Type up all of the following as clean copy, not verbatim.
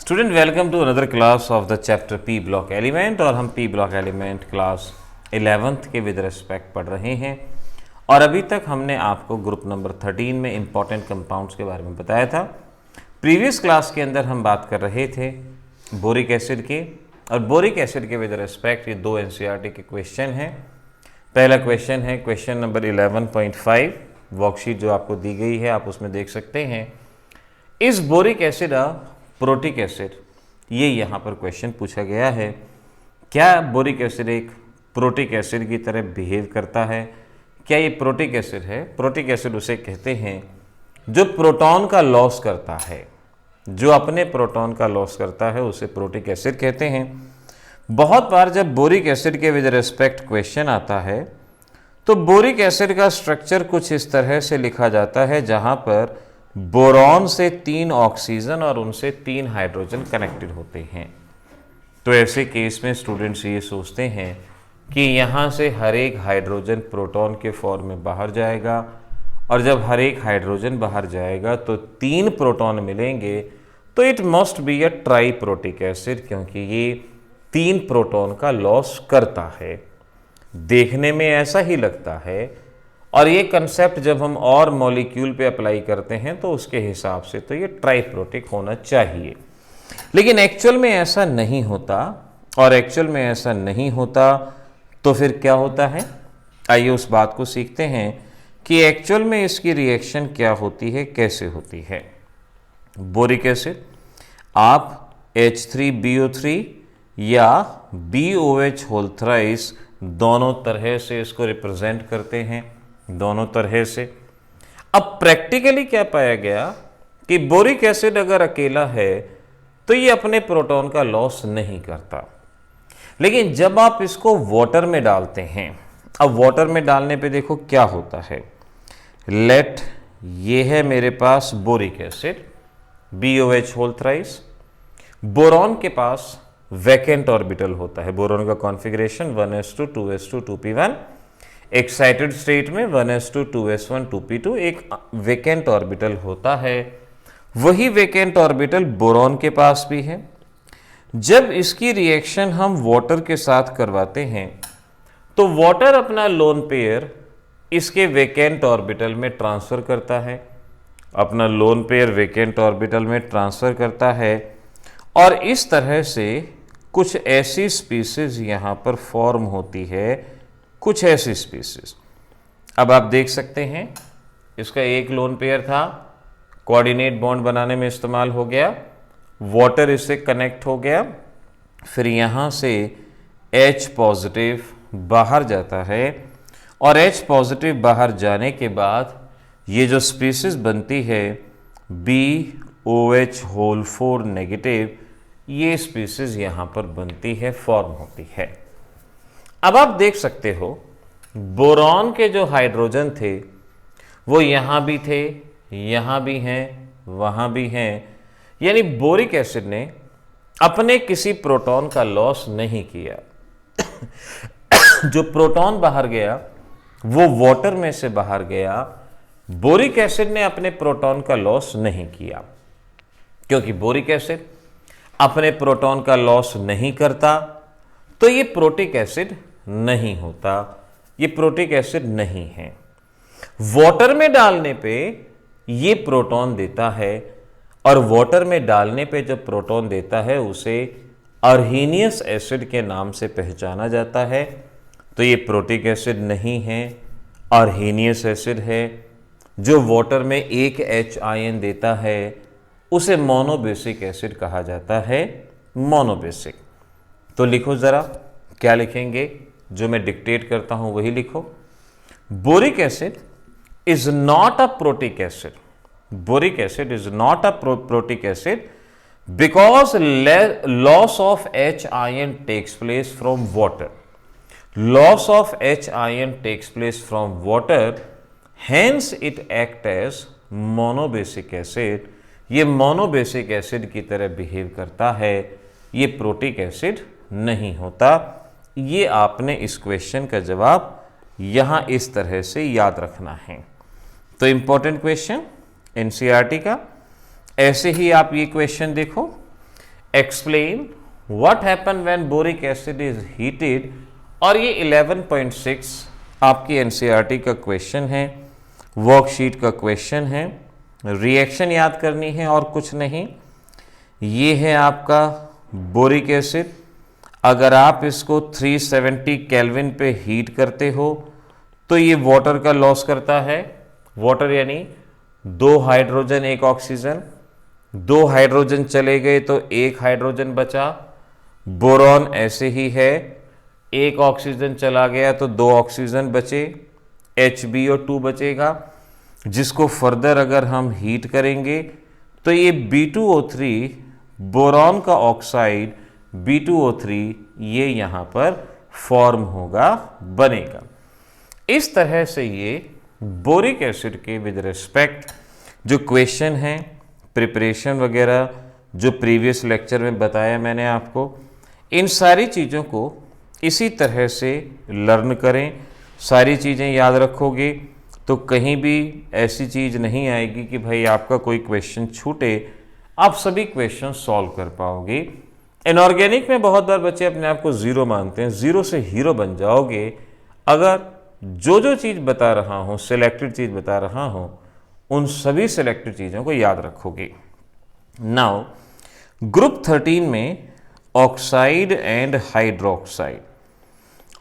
Student welcome to another class of the chapter P block element. और हम P block element class 11th के with respect पढ़ रहे हैं। और अभी तक हमने आपको ग्रुप नंबर 13 में इंपॉर्टेंट कंपाउंड्स के बारे में बताया था। प्रीवियस क्लास के अंदर हम बात कर रहे थे बोरिक एसिड के, और बोरिक एसिड के विद रिस्पेक्ट ये दो एनसीईआरटी के क्वेश्चन हैं। पहला क्वेश्चन है क्वेश्चन नंबर 11.5, वर्कशीट जो आपको दी गई है आप उसमें देख सकते हैं। इस बोरिक एसिड प्रोटिक एसिड, ये यहाँ पर क्वेश्चन पूछा गया है। क्या बोरिक एसिड एक प्रोटिक एसिड की तरह बिहेव करता है? क्या ये प्रोटिक एसिड है? प्रोटिक एसिड उसे कहते हैं जो प्रोटॉन का लॉस करता है, जो अपने प्रोटॉन का लॉस करता है उसे प्रोटिक एसिड कहते हैं। बहुत बार जब बोरिक एसिड के विद रिस्पेक्ट क्वेश्चन आता है तो बोरिक एसिड का स्ट्रक्चर कुछ इस तरह से लिखा जाता है जहाँ पर बोरॉन से 3 ऑक्सीजन और उनसे 3 हाइड्रोजन कनेक्टेड होते हैं। तो ऐसे केस में स्टूडेंट्स ये सोचते हैं कि यहाँ से हर एक हाइड्रोजन प्रोटॉन के फॉर्म में बाहर जाएगा, और जब हर एक हाइड्रोजन बाहर जाएगा तो 3 प्रोटॉन मिलेंगे, तो it must be a try protic acid, क्योंकि ये 3 प्रोटॉन का लॉस करता है। देखने में ऐसा ही लगता है, और ये कंसेप्ट जब हम और मॉलिक्यूल पे अप्लाई करते हैं तो उसके हिसाब से तो ये ट्राइप्रोटिक होना चाहिए, लेकिन एक्चुअल में ऐसा नहीं होता। और एक्चुअल में ऐसा नहीं होता तो फिर क्या होता है, आइए उस बात को सीखते हैं कि एक्चुअल में इसकी रिएक्शन क्या होती है, कैसे होती है। बोरिक एसिड आप H3BO3 या BOH होल थ्राइस दोनों तरह से इसको रिप्रेजेंट करते हैं, दोनों तरह से। अब प्रैक्टिकली क्या पाया गया कि बोरिक एसिड अगर अकेला है तो ये अपने प्रोटॉन का लॉस नहीं करता, लेकिन जब आप इसको वाटर में डालते हैं, अब वाटर में डालने पे देखो क्या होता है। लेट ये है मेरे पास boric acid BOH whole thrice. Boron के पास वैकेंट ऑर्बिटल होता है। बोरॉन का configuration 1s2 2s2 2p1, excited state में 1s2 2s1 2p2, एक वैकेंट ऑर्बिटल होता है। वही वैकेंट ऑर्बिटल बोरॉन के पास भी है। जब इसकी रिएक्शन हम वाटर के साथ करवाते हैं तो वाटर अपना लोन पेयर इसके वैकेंट ऑर्बिटल में ट्रांसफर करता है, अपना लोन पेयर वैकेंट ऑर्बिटल में ट्रांसफर करता है, और इस तरह से कुछ ऐसी स्पीसीज यहाँ पर फॉर्म होती है, कुछ ऐसी स्पीसीज। अब आप देख सकते हैं इसका एक लोन पेयर था, कोऑर्डिनेट बॉन्ड बनाने में इस्तेमाल हो गया, वाटर इससे कनेक्ट हो गया, फिर यहाँ से H पॉजिटिव बाहर जाता है, और H पॉजिटिव बाहर जाने के बाद ये जो स्पीसीज बनती है BOH होल 4 नेगेटिव, ये स्पीसीज यहाँ पर बनती है, फॉर्म होती है। अब आप देख सकते हो बोरॉन के जो हाइड्रोजन थे वो यहाँ भी थे, यहाँ भी हैं, वहाँ भी हैं, यानी बोरिक एसिड ने अपने किसी प्रोटॉन का लॉस नहीं किया। जो प्रोटॉन बाहर गया वो वाटर में से बाहर गया, बोरिक एसिड ने अपने प्रोटॉन का लॉस नहीं किया, क्योंकि बोरिक एसिड अपने प्रोटॉन का लॉस नहीं करता तो ये प्रोटिक एसिड नहीं होता, ये प्रोटिक एसिड नहीं है। वाटर में डालने पे ये प्रोटॉन देता है, और वाटर में डालने पे जब प्रोटॉन देता है उसे अर्हीनियस एसिड के नाम से पहचाना जाता है। तो ये प्रोटिक एसिड नहीं है, अर्हीनियस एसिड है। जो वाटर में एक H आयन देता है उसे मोनोबेसिक एसिड कहा जाता है, मोनोबेसिक। तो लिखो जरा, क्या लिखेंगे, जो मैं डिक्टेट करता हूं वही लिखो। Boric acid is not a protic acid, boric acid is not a protic acid because loss of H ion takes place from water, loss of H ion takes place from water, hence it act as monobasic acid. ये monobasic acid की तरह behave करता है, ये protic acid नहीं होता। ये आपने इस क्वेश्चन का जवाब यहां इस तरह से याद रखना है। तो इंपॉर्टेंट क्वेश्चन एनसीईआरटी का, ऐसे ही आप ये क्वेश्चन देखो, explain what happen when boric acid is heated. और ये 11.6 आपकी एनसीईआरटी का क्वेश्चन है, वर्कशीट का क्वेश्चन है। रिएक्शन याद करनी है और कुछ नहीं। ये है आपका बोरिक एसिड। अगर आप इसको 370 केल्विन पे हीट करते हो तो ये वाटर का लॉस करता है। वाटर यानी 2 हाइड्रोजन 1 ऑक्सीजन, 2 हाइड्रोजन चले गए तो 1 हाइड्रोजन बचा। बोरॉन ऐसे ही है, 1 ऑक्सीजन चला गया तो 2 ऑक्सीजन बचे, HbO2 बचेगा, जिसको फर्दर अगर हम हीट करेंगे तो ये B2O3 बोरॉन का ऑक्साइड B2O3 ये यहाँ पर फॉर्म होगा, बनेगा। इस तरह से ये बोरिक एसिड के विद रिस्पेक्ट जो क्वेश्चन हैं, प्रिपरेशन वगैरह जो प्रीवियस लेक्चर में बताया मैंने आपको, इन सारी चीज़ों को इसी तरह से लर्न करें। सारी चीज़ें याद रखोगे तो कहीं भी ऐसी चीज़ नहीं आएगी कि भाई आपका कोई क्वेश्चन छूटे, आप सभी क्वेश्चन सॉल्व कर पाओगे। इनऑर्गेनिक में बहुत बार बच्चे अपने आप को ज़ीरो मानते हैं, ज़ीरो से हीरो बन जाओगे अगर जो चीज़ बता रहा हूँ, सिलेक्टेड चीज़ बता रहा हूँ, उन सभी सिलेक्टेड चीज़ों को याद रखोगे। नाउ ग्रुप 13 में oxide and hydroxide,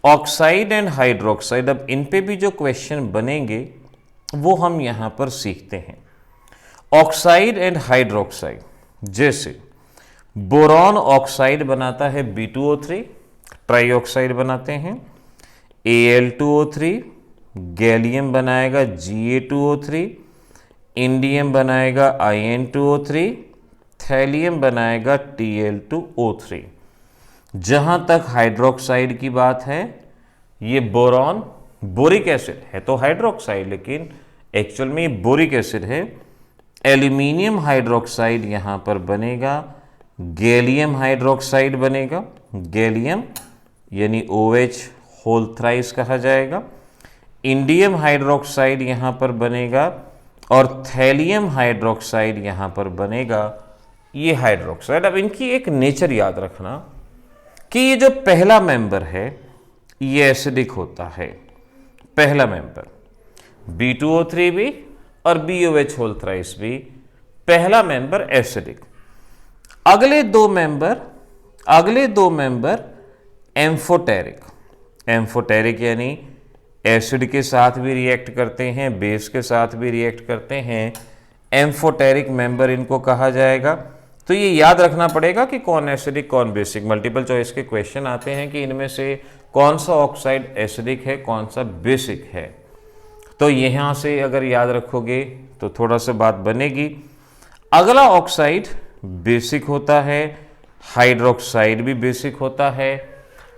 oxide and hydroxide, अब इन पे भी जो क्वेश्चन बनेंगे वो हम यहाँ पर सीखते हैं। ऑक्साइड एंड हाइड्रोक्साइड, जैसे बोरॉन ऑक्साइड बनाता है B2O3, ट्राई ऑक्साइड बनाते हैं, Al2O3, गैलियम बनाएगा Ga2O3, इंडियम बनाएगा In2O3, थैलियम बनाएगा Tl2O3। जहां तक हाइड्रोक्साइड की बात है, ये बोरॉन बोरिक एसिड है तो हाइड्रोक्साइड, लेकिन एक्चुअल में ये बोरिक एसिड है। एल्यूमिनियम हाइड्रोक्साइड यहां पर बनेगा, गैलियम हाइड्रोक्साइड बनेगा, गैलियम यानी OH होल थ्राइस कहा जाएगा। इंडियम हाइड्रोक्साइड यहां पर बनेगा और थैलियम हाइड्रोक्साइड यहां पर बनेगा, ये हाइड्रोक्साइड। अब इनकी एक नेचर याद रखना कि ये जो पहला मेंबर है ये एसिडिक होता है, पहला मेंबर B2O3 भी और BOH होल थ्राइस भी, पहला मेंबर एसिडिक। अगले दो मेंबर एम्फोटेरिक, एम्फोटेरिक यानी एसिड के साथ भी रिएक्ट करते हैं, बेस के साथ भी रिएक्ट करते हैं, एम्फोटेरिक मेंबर इनको कहा जाएगा। तो ये याद रखना पड़ेगा कि कौन एसिडिक कौन बेसिक। मल्टीपल चॉइस के क्वेश्चन आते हैं कि इनमें से कौन सा ऑक्साइड एसिडिक है, कौन सा बेसिक है। तो यहाँ से अगर याद रखोगे तो थोड़ा सा बात बनेगी। अगला ऑक्साइड बेसिक होता है, हाइड्रोक्साइड भी बेसिक होता है,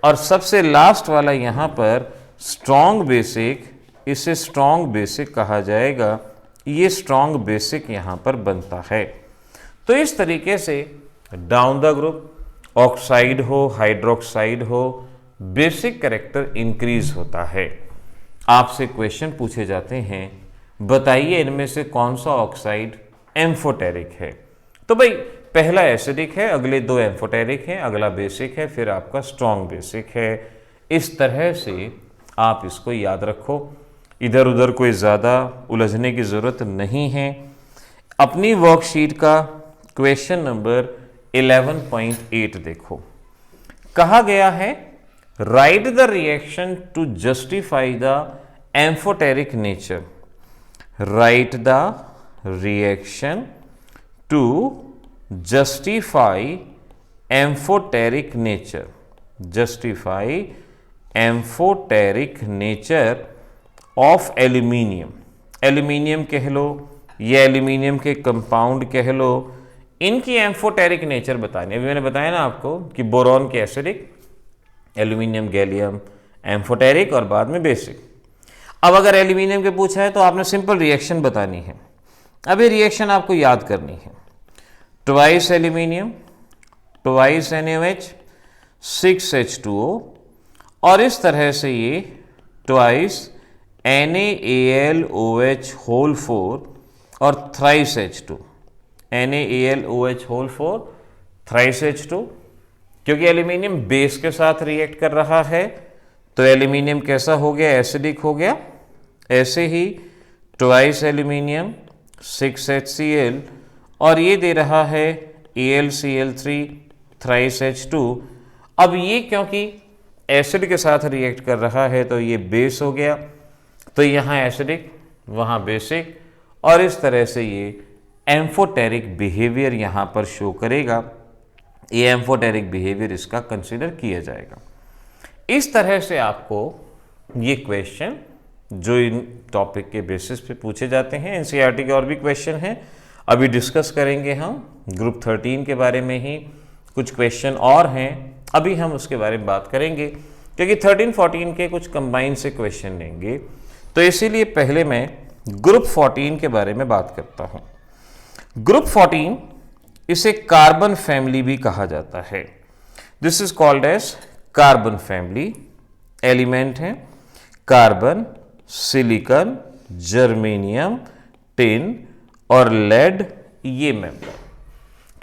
और सबसे लास्ट वाला यहाँ पर स्ट्रॉन्ग बेसिक, इसे स्ट्रॉन्ग बेसिक कहा जाएगा। ये स्ट्रॉन्ग बेसिक यहाँ पर बनता है। तो इस तरीके से डाउन द ग्रुप ऑक्साइड हो, हाइड्रोक्साइड हो, बेसिक कैरेक्टर इंक्रीज होता है। आपसे क्वेश्चन पूछे जाते हैं, बताइए इनमें से कौन सा ऑक्साइड एम्फोटेरिक है। तो भाई पहला एसिडिक है, अगले दो एम्फोटेरिक हैं, अगला बेसिक है, फिर आपका स्ट्रॉन्ग बेसिक है। इस तरह से आप इसको याद रखो, इधर उधर कोई ज़्यादा उलझने की ज़रूरत नहीं है। अपनी वर्कशीट का क्वेश्चन नंबर 11.8 देखो, कहा गया है right the reaction to justify the amphoteric nature. Right the reaction to justify amphoteric nature, justify amphoteric nature of aluminium. Aluminium कह लो या एल्यूमिनियम के कंपाउंड कह लो, इनकी एम्फोटेरिक नेचर बतानी। अभी मैंने बताया ना आपको कि बोरॉन के एसिडिक, एल्यूमिनियम गैलियम एम्फोटेरिक और बाद में बेसिक। अब अगर एल्यूमिनियम के पूछा है तो आपने सिंपल रिएक्शन बतानी है। अब ये रिएक्शन आपको याद करनी है, twice aluminium, twice NaOH, 6H2O, और इस तरह से ये ट्वाइस NaAlOH होल 4 और thrice H2, NaAlOH whole 4 thrice H2, क्योंकि एल्यूमिनियम बेस के साथ रिएक्ट कर रहा है तो एल्यूमिनियम कैसा हो गया, एसिडिक हो गया। ऐसे ही ट्वाइस एल्यूमिनियम 6HCl और ये दे रहा है AlCl3 थ्राइस H2। अब ये क्योंकि एसिड के साथ रिएक्ट कर रहा है तो ये बेस हो गया, तो यहाँ एसिडिक वहाँ बेसिक, और इस तरह से ये एम्फोटेरिक बिहेवियर यहाँ पर शो करेगा। ये एम्फोटेरिक बिहेवियर इसका कंसिडर किया जाएगा। इस तरह से आपको ये क्वेश्चन जो इन टॉपिक के बेसिस पे पूछे जाते हैं, एनसीईआरटी के और भी क्वेश्चन हैं, अभी डिस्कस करेंगे हम ग्रुप 13 के बारे में ही कुछ क्वेश्चन और हैं, अभी हम उसके बारे में बात करेंगे क्योंकि 13-14 के कुछ कंबाइन से क्वेश्चन लेंगे। तो इसीलिए पहले मैं ग्रुप 14 के बारे में बात करता हूं। ग्रुप 14 इसे कार्बन फैमिली भी कहा जाता है। This is called as carbon family. Element हैं कार्बन, सिलिकॉन, जर्मेनियम, टिन और लेड, ये मेंबर।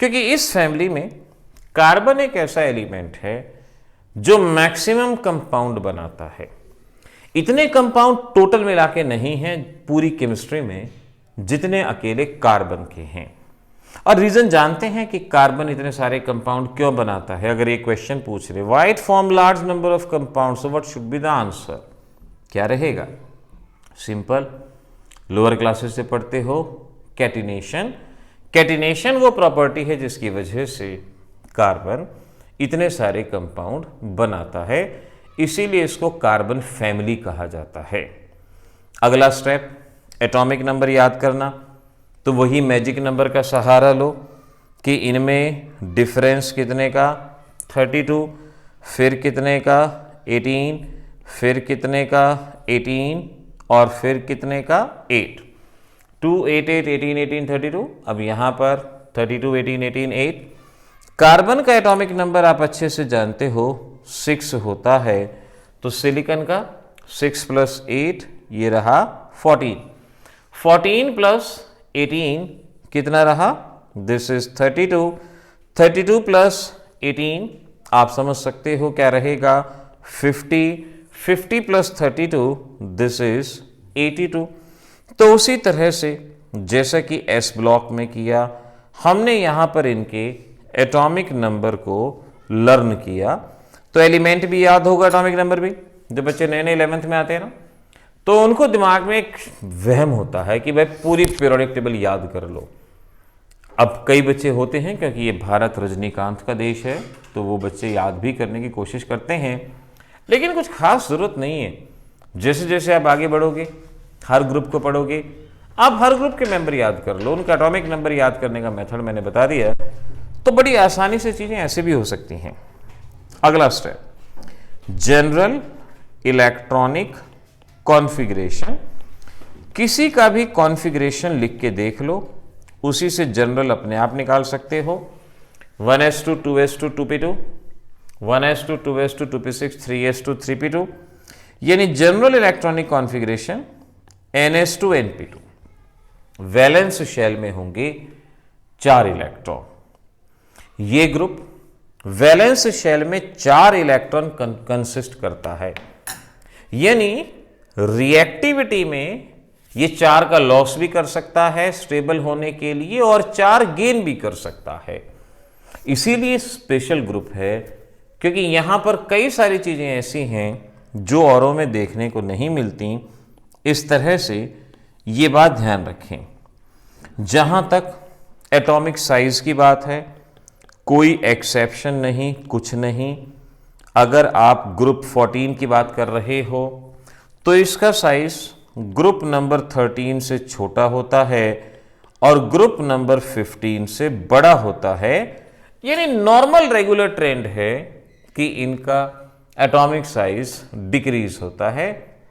क्योंकि इस फैमिली में कार्बन एक ऐसा एलिमेंट है जो मैक्सिमम कंपाउंड बनाता है। इतने कंपाउंड टोटल मिला के नहीं हैं पूरी केमिस्ट्री में जितने अकेले कार्बन के हैं। और रीजन जानते हैं कि कार्बन इतने सारे कंपाउंड क्यों बनाता है। अगर ये क्वेश्चन पूछ रहे why it form large number of compound, so what should be the answer, क्या रहेगा? सिंपल, लोअर क्लासेस से पढ़ते हो, कैटिनेशन। कैटिनेशन वो प्रॉपर्टी है जिसकी वजह से कार्बन इतने सारे कंपाउंड बनाता है, इसीलिए इसको कार्बन फैमिली कहा जाता है। अगला स्टेप एटॉमिक नंबर याद करना, तो वही मैजिक नंबर का सहारा लो कि इनमें डिफरेंस कितने का 32, फिर कितने का 18, फिर कितने का 18 और फिर कितने का 8। 2, 8, 8, 18, 18, 32। अब यहाँ पर 32, 18, 18, 8। कार्बन का एटॉमिक नंबर आप अच्छे से जानते हो 6 होता है, तो सिलिकॉन का 6 + 8 ये रहा 14। 14 + 18 कितना रहा? This is 32। 32 + 18 आप समझ सकते हो क्या रहेगा? 50। 50 + 32 दिस इज 82। तो उसी तरह से जैसा कि एस ब्लॉक में किया, हमने यहां पर इनके एटॉमिक नंबर को लर्न किया। तो एलिमेंट भी याद होगा, एटॉमिक नंबर भी। जब बच्चे नए नए 11th में आते हैं ना, तो उनको दिमाग में एक वहम होता है कि भाई पूरी पीरियोडिक टेबल याद कर लो। अब कई बच्चे होते हैं, क्योंकि ये भारत रजनीकांत का देश है, तो वो बच्चे याद भी करने की कोशिश करते हैं, लेकिन कुछ खास जरूरत नहीं है। जैसे जैसे आप आगे बढ़ोगे, हर ग्रुप को पढ़ोगे, आप हर ग्रुप के मेंबर याद कर लो, उनका एटॉमिक नंबर याद करने का मेथड मैंने बता दिया, तो बड़ी आसानी से चीजें ऐसे भी हो सकती हैं। अगला स्टेप, जनरल इलेक्ट्रॉनिक कॉन्फ़िगरेशन। किसी का भी कॉन्फ़िगरेशन लिख के देख लो, उसी से जनरल अपने आप निकाल सकते हो। 1s2 2s2 2p2, 1s2 2s2 2p6 3s2 3p2, यानी general electronic configuration ns2 np2। Valence shell में होंगे 4 इलेक्ट्रॉन। ये ग्रुप वैलेंस शेल में 4 इलेक्ट्रॉन कंसिस्ट करता है, यानी रिएक्टिविटी में ये 4 का लॉस भी कर सकता है स्टेबल होने के लिए, और 4 गेन भी कर सकता है। इसीलिए स्पेशल ग्रुप है, क्योंकि यहां पर कई सारी चीजें ऐसी हैं जो औरों में देखने को नहीं मिलती। इस तरह से ये बात ध्यान रखें। जहां तक एटॉमिक साइज की बात है, कोई एक्सेप्शन नहीं, कुछ नहीं। अगर आप ग्रुप 14 की बात कर रहे हो तो इसका साइज ग्रुप नंबर 13 से छोटा होता है और ग्रुप नंबर 15 से बड़ा होता है। यानी नॉर्मल रेगुलर ट्रेंड है कि इनका एटॉमिक साइज डिक्रीज होता है,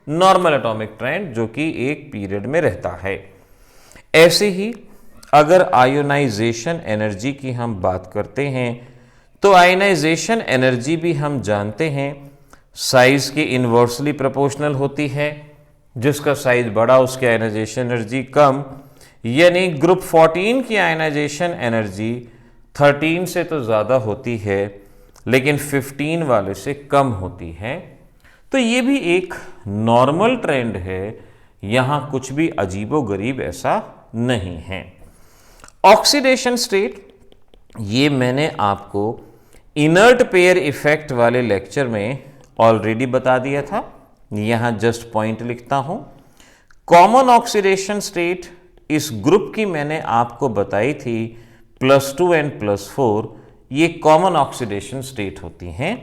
नॉर्मल एटॉमिक ट्रेंड जो कि एक पीरियड में रहता है। ऐसे ही अगर आयोनाइजेशन एनर्जी की हम बात करते हैं तो आयोनाइजेशन एनर्जी भी हम जानते हैं साइज के इन्वर्सली प्रोपोर्शनल होती है। जिसका साइज बड़ा उसकी आयोनाइजेशन एनर्जी कम, यानी ग्रुप 14 की आयोनाइजेशन एनर्जी 13 से तो ज़्यादा होती है लेकिन 15 वाले से कम होती है। तो ये भी एक नॉर्मल ट्रेंड है, यहाँ कुछ भी अजीबोगरीब ऐसा नहीं है। ऑक्सीडेशन स्टेट, ये मैंने आपको इनर्ट पेयर इफेक्ट वाले लेक्चर में ऑलरेडी बता दिया था, यहाँ जस्ट पॉइंट लिखता हूँ। कॉमन ऑक्सीडेशन स्टेट इस ग्रुप की मैंने आपको बताई थी +2 एंड +4, ये कॉमन ऑक्सीडेशन स्टेट होती हैं।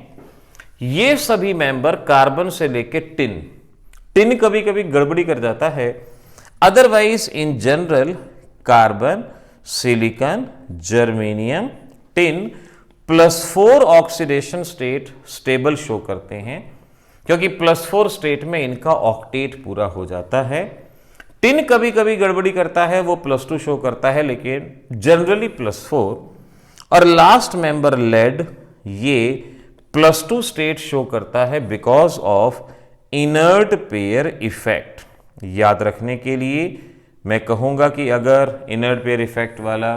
ये सभी मेंबर कार्बन से लेके टिन कभी कभी गड़बड़ी कर जाता है, otherwise in general carbon, silicon, germanium, tin +4 oxidation state stable show करते हैं, क्योंकि +4 स्टेट में इनका ऑक्टेट पूरा हो जाता है। टिन कभी कभी गड़बड़ी करता है, वो +2 शो करता है, लेकिन जनरली +4। और लास्ट मेंबर लेड, ये +2 स्टेट शो करता है because of inert pair effect. याद रखने के लिए मैं कहूंगा कि अगर इनर्ट पेयर इफेक्ट वाला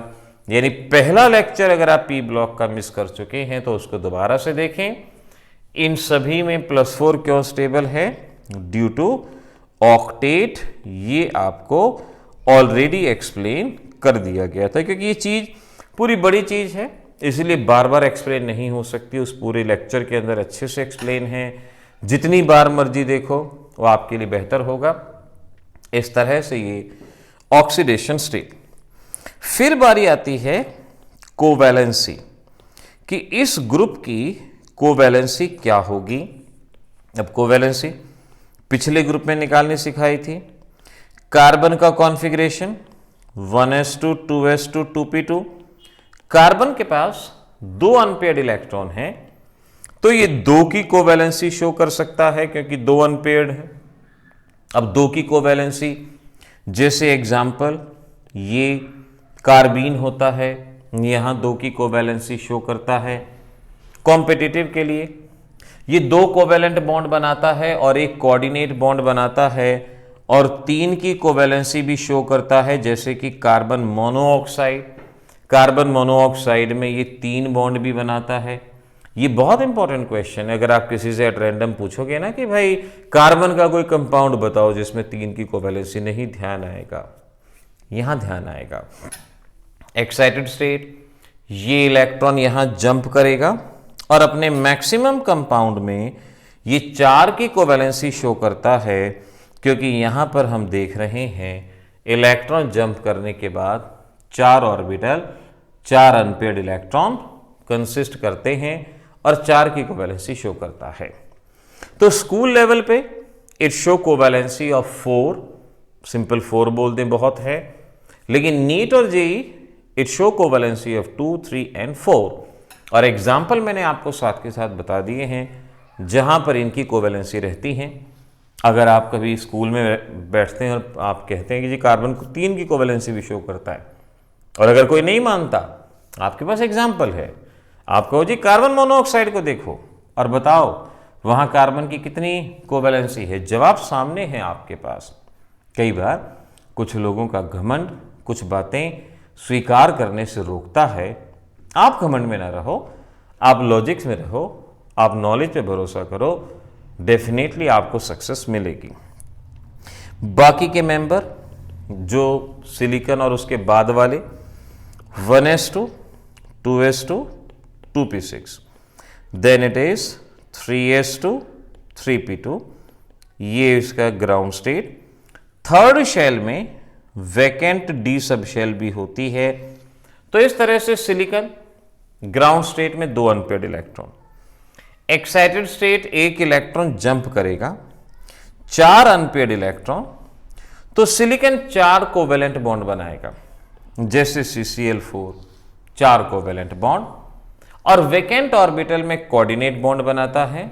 यानी पहला लेक्चर अगर आप पी ब्लॉक का मिस कर चुके हैं तो उसको दोबारा से देखें। इन सभी में +4 क्यों स्टेबल है? Due to octet. ये आपको ऑलरेडी एक्सप्लेन कर दिया गया था, क्योंकि ये चीज पूरी बड़ी चीज है, इसलिए बार बार एक्सप्लेन नहीं हो सकती। उस पूरे लेक्चर के अंदर अच्छे से एक्सप्लेन है, जितनी बार मर्जी देखो वो आपके लिए बेहतर होगा। इस तरह से ये ऑक्सीडेशन स्टेट। फिर बारी आती है कोवैलेंसी, कि इस ग्रुप की कोवैलेंसी क्या होगी। अब कोवैलेंसी पिछले ग्रुप में निकालनी सिखाई थी। कार्बन का configuration 1s2 2s2 2p2। Carbon के पास 2 अनपेयर्ड इलेक्ट्रॉन हैं, तो ये 2 की कोवैलेंसी शो कर सकता है, क्योंकि 2 अनपेयर्ड है। अब 2 की कोवैलेंसी, जैसे एग्जाम्पल ये कार्बीन होता है, यहां 2 की कोवैलेंसी शो करता है। कॉम्पिटिटिव के लिए ये 2 कोवैलेंट बॉन्ड बनाता है और एक कोऑर्डिनेट बॉन्ड बनाता है, और 3 की कोवैलेंसी भी शो करता है, जैसे कि कार्बन मोनोऑक्साइड। कार्बन मोनोऑक्साइड में ये 3 बॉन्ड भी बनाता है। ये बहुत इंपॉर्टेंट क्वेश्चन है, अगर आप किसी से एट रैंडम पूछोगे ना कि भाई कार्बन का कोई कंपाउंड बताओ जिसमें 3 की कोवैलेंसी, नहीं ध्यान आएगा, यहां ध्यान आएगा। एक्साइटेड स्टेट, ये इलेक्ट्रॉन यहां जंप करेगा और अपने मैक्सिमम कंपाउंड में ये 4 की कोवैलेंसी शो करता है, क्योंकि यहां पर हम देख रहे हैं इलेक्ट्रॉन जंप करने के बाद 4 ऑर्बिटल 4 अनपेयर्ड इलेक्ट्रॉन कंसिस्ट करते हैं और 4 की कोवैलेंसी शो करता है। तो स्कूल लेवल पे it show covalency of 4, simple 4 बोल दें बहुत है, लेकिन नीट और JEE it show covalency of 2, 3 and 4। और एग्जाम्पल मैंने आपको साथ के साथ बता दिए हैं जहां पर इनकी कोवैलेंसी रहती हैं। अगर आप कभी स्कूल में बैठते हैं और आप कहते हैं कि जी कार्बन को 3 की कोवैलेंसी भी शो करता है, और अगर कोई नहीं मानता, आपके पास एग्जाम्पल है, आप कहो जी कार्बन मोनोऑक्साइड को देखो और बताओ वहां कार्बन की कितनी कोवैलेंसी है, जवाब सामने है आपके पास। कई बार कुछ लोगों का घमंड कुछ बातें स्वीकार करने से रोकता है। आप घमंड में ना रहो, आप लॉजिक्स में रहो, आप नॉलेज पे भरोसा करो, डेफिनेटली आपको सक्सेस मिलेगी। बाकी के मेंबर जो सिलिकॉन और उसके बाद वाले 1s2 2s2 2p6, then it is 3s2 3p2, ये इसका ग्राउंड स्टेट। थर्ड शेल में वैकेंट डी सब शेल भी होती है। तो इस तरह से सिलिकॉन ग्राउंड स्टेट में 2 unpaired electron, excited state 1 electron jump करेगा, 4 अनपेयर्ड इलेक्ट्रॉन, तो सिलिकॉन 4 कोवैलेंट बॉन्ड बनाएगा, जैसे CCl4 4 कोवैलेंट बॉन्ड, और वैकेंट ऑर्बिटल में कोऑर्डिनेट बॉन्ड बनाता है।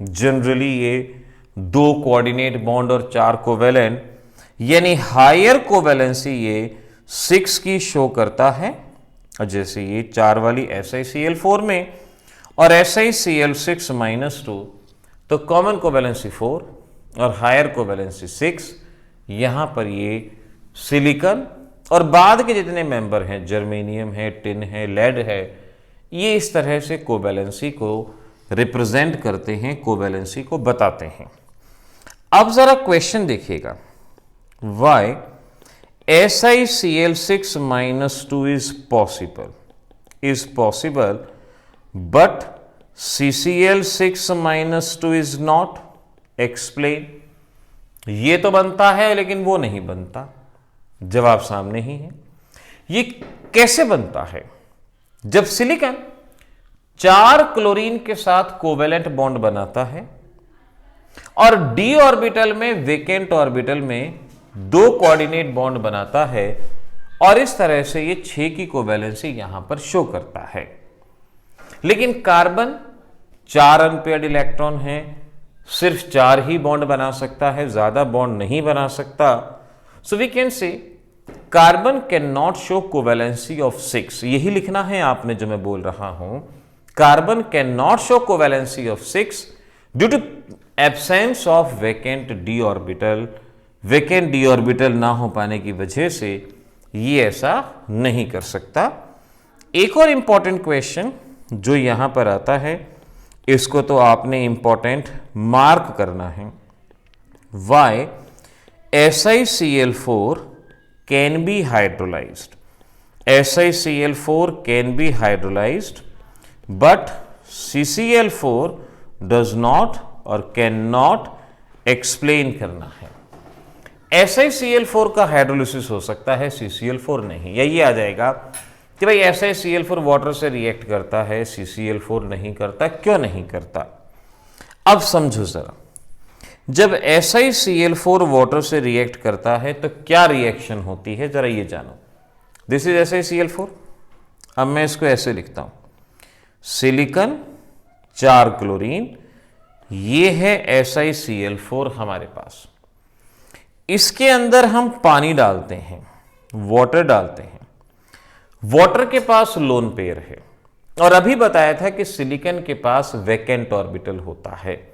जनरली ये 2 कोऑर्डिनेट बॉन्ड और 4 कोवैलेंट, यानी हायर कोवैलेंसी ये 6 की शो करता है, और जैसे ये 4 वाली SiCl4 में और SiCl6-2, तो कॉमन कोवैलेंसी 4 और हायर कोवैलेंसी 6। यहां पर ये सिलिकॉन और बाद के जितने मेंबर हैं, जर्मेनियम है, टिन है, लेड है, ये इस तरह से कोवैलेंसी को रिप्रेजेंट करते हैं, कोवैलेंसी को बताते हैं। अब जरा क्वेश्चन देखिएगा, Y SiCl6-2 is possible but CCl6-2 is not, explain। ये तो बनता है लेकिन वो नहीं बनता। जवाब सामने ही है। ये कैसे बनता है? जब सिलिकॉन 4 क्लोरीन के साथ कोवेलेंट बॉन्ड बनाता है और d ऑर्बिटल में, वेकेंट ऑर्बिटल में 2 कोऑर्डिनेट बॉन्ड बनाता है और इस तरह से ये 6 की कोवैलेंसी यहां पर शो करता है। लेकिन कार्बन 4 अनपेयर्ड इलेक्ट्रॉन है, सिर्फ 4 ही बॉन्ड बना सकता है, ज्यादा बॉन्ड नहीं बना सकता। So we can say carbon can not show covalency of 6। यही लिखना है आपने जो मैं बोल रहा हूं, carbon can not show covalency of 6 due to absence of vacant d orbital. Vacant d orbital ना हो पाने की वजह से ये ऐसा नहीं कर सकता। एक और इंपॉर्टेंट क्वेश्चन जो यहां पर आता है, इसको तो आपने इंपॉर्टेंट मार्क करना है। Why SiCl4 can be hydrolysed, SiCl4 can be hydrolysed but CCl4 does not और कैन नॉट, एक्सप्लेन करना है। SiCl4 का हाइड्रोलिसिस हो सकता है, CCl4 नहीं। या ये आ जाएगा कि भाई SiCl4 वाटर से रिएक्ट करता है, CCl4 नहीं करता। क्यों नहीं करता? अब समझो जरा, जब SiCl4 वाटर से रिएक्ट करता है तो क्या रिएक्शन होती है, जरा ये जानो। This is SiCl4। अब मैं इसको ऐसे लिखता हूं, सिलिकॉन 4 क्लोरीन, ये है SiCl4 हमारे पास। इसके अंदर हम पानी डालते हैं, वाटर डालते हैं। वाटर के पास लोन पेयर है और अभी बताया था कि सिलिकॉन के पास वेकेंट ऑर्बिटल होता है।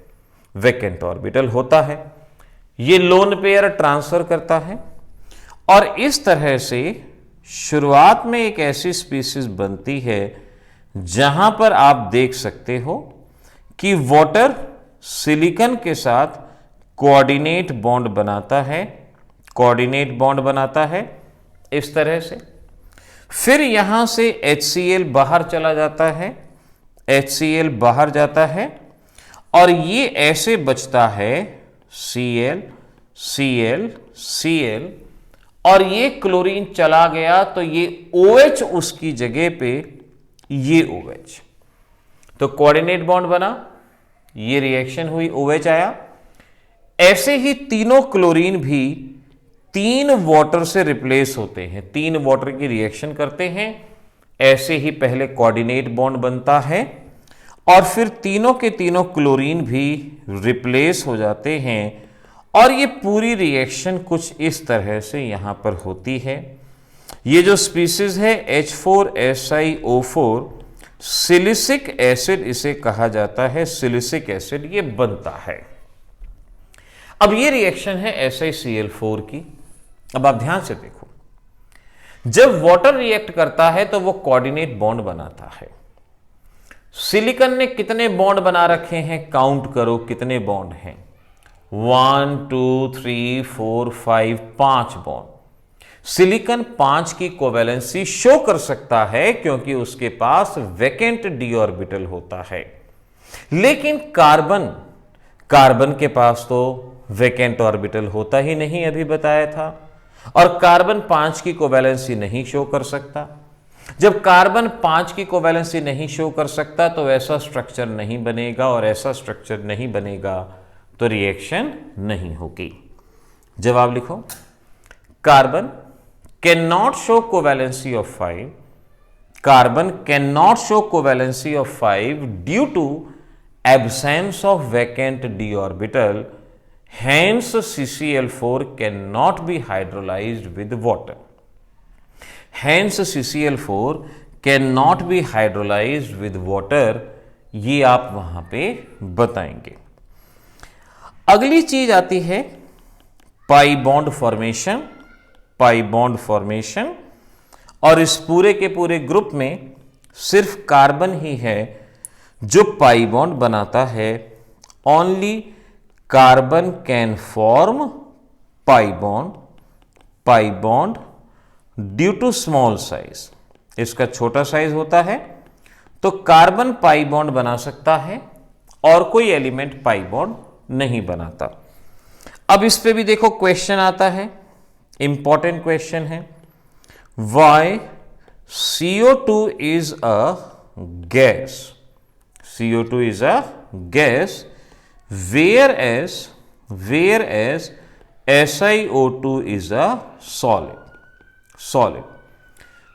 वेकेंट ऑर्बिटल होता है, ये लोन पेयर ट्रांसफर करता है और इस तरह से शुरुआत में एक ऐसी स्पीसीज बनती है जहां पर आप देख सकते हो कि वाटर सिलिकॉन के साथ कोऑर्डिनेट बॉन्ड बनाता है, कोऑर्डिनेट बॉन्ड बनाता है इस तरह से। फिर यहां से HCl बाहर चला जाता है, HCl बाहर जाता है और ये ऐसे बचता है Cl, Cl, Cl और ये क्लोरीन चला गया तो ये OH उसकी जगह पे, ये OH, तो कोऑर्डिनेट बॉन्ड बना, ये रिएक्शन हुई, OH आया। ऐसे ही तीनों क्लोरीन भी 3 वाटर से रिप्लेस होते हैं, 3 वाटर की रिएक्शन करते हैं। ऐसे ही पहले कोऑर्डिनेट बॉन्ड बनता है और फिर तीनों के तीनों क्लोरीन भी रिप्लेस हो जाते हैं और ये पूरी रिएक्शन कुछ इस तरह से यहां पर होती है। ये जो स्पीसीज है H4SiO4 सिलिसिक एसिड इसे कहा जाता है, सिलिसिक एसिड ये बनता है। अब ये रिएक्शन है SiCl4 की। अब आप ध्यान से देखो, जब वाटर रिएक्ट करता है तो वो कोऑर्डिनेट बॉन्ड बनाता है। सिलिकॉन ने कितने बॉन्ड बना रखे हैं, काउंट करो कितने बॉन्ड हैं। 1 2 3 4 5, 5 बॉन्ड। सिलिकॉन 5 की कोवैलेंसी शो कर सकता है क्योंकि उसके पास वेकेंट d ऑर्बिटल होता है। लेकिन कार्बन के पास तो वेकेंट ऑर्बिटल होता ही नहीं, अभी बताया था, और कार्बन 5 की कोवैलेंसी नहीं शो कर सकता। जब कार्बन 5 की कोवैलेंसी नहीं शो कर सकता तो ऐसा स्ट्रक्चर नहीं बनेगा और ऐसा स्ट्रक्चर नहीं बनेगा तो रिएक्शन नहीं होगी। जवाब लिखो, carbon can not show covalency of 5, carbon can not show covalency of 5 due to absence of vacant d orbital, hence CCl4 cannot be hydrolyzed with water. Hence CCl4 cannot be hydrolyzed with water, ये आप वहां पे बताएंगे। अगली चीज आती है pi bond formation pi bond formation, और इस पूरे के पूरे ग्रुप में सिर्फ कार्बन ही है जो पाई बॉन्ड बनाता है। Only carbon can form pi bond due to small size. इसका छोटा साइज होता है तो कार्बन पाई बॉन्ड बना सकता है और कोई एलिमेंट पाई बॉन्ड नहीं बनाता। अब इस पे भी देखो क्वेश्चन आता है, इंपॉर्टेंट क्वेश्चन है, Y CO2 is a gas, CO2 is a gas, whereas SiO2 is a solid।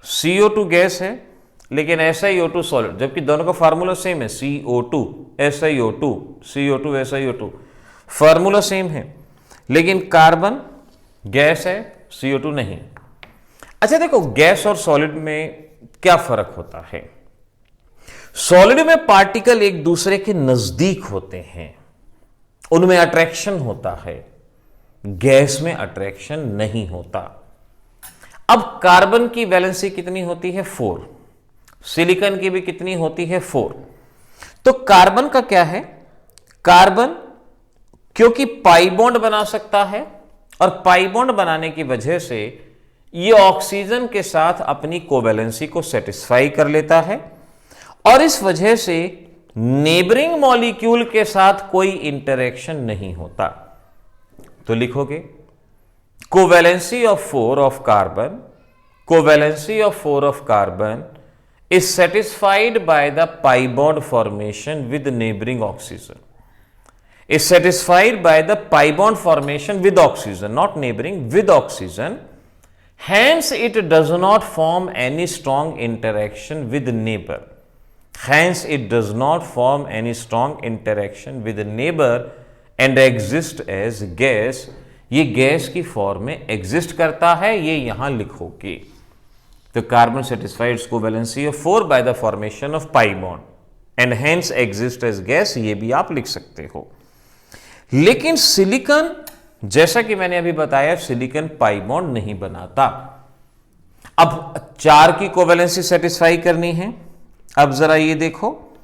CO2 gas है लेकिन SiO2 सॉलिड, जबकि दोनों का फार्मूला सेम है, CO2 SiO2 फार्मूला सेम है, लेकिन कार्बन गैस है, CO2 नहीं। अच्छा देखो, गैस और सॉलिड में क्या फर्क होता है? सॉलिड में पार्टिकल एक दूसरे के नजदीक होते हैं, उनमें अट्रैक्शन होता है, गैस में अट्रैक्शन नहीं होता। अब कार्बन की वैलेंसी कितनी होती है? 4। सिलिकॉन की भी कितनी होती है? 4। तो कार्बन का क्या है? कार्बन क्योंकि पाई बॉन्ड बना सकता है और पाई बॉन्ड बनाने की वजह से ये ऑक्सीजन के साथ अपनी कोवैलेंसी को सेटिस्फाई कर लेता है और इस वजह से नेबरिंग मॉलिक्यूल के साथ कोई इंटरेक्शन नहीं होता। तो लिखोगे covalency of 4 of carbon is satisfied by the pi bond formation with neighbouring oxygen, is satisfied by the pi bond formation with oxygen, not neighboring, with oxygen. Hence it does not form any strong interaction with neighbor. Hence it does not form any strong interaction with neighbor and exist as gas. ये gas की form में exist करता है, ये यहां लिखोगे। तो carbon satisfied covalency of 4 by the formation of pi bond and hence exist as gas, ये भी आप लिख सकते हो। लेकिन सिलिकॉन, जैसा कि मैंने अभी बताया, सिलिकॉन पाई बॉन्ड नहीं बनाता। अब 4 की कोवैलेंसी सेटिस्फाई करनी है। अब जरा ये देखो,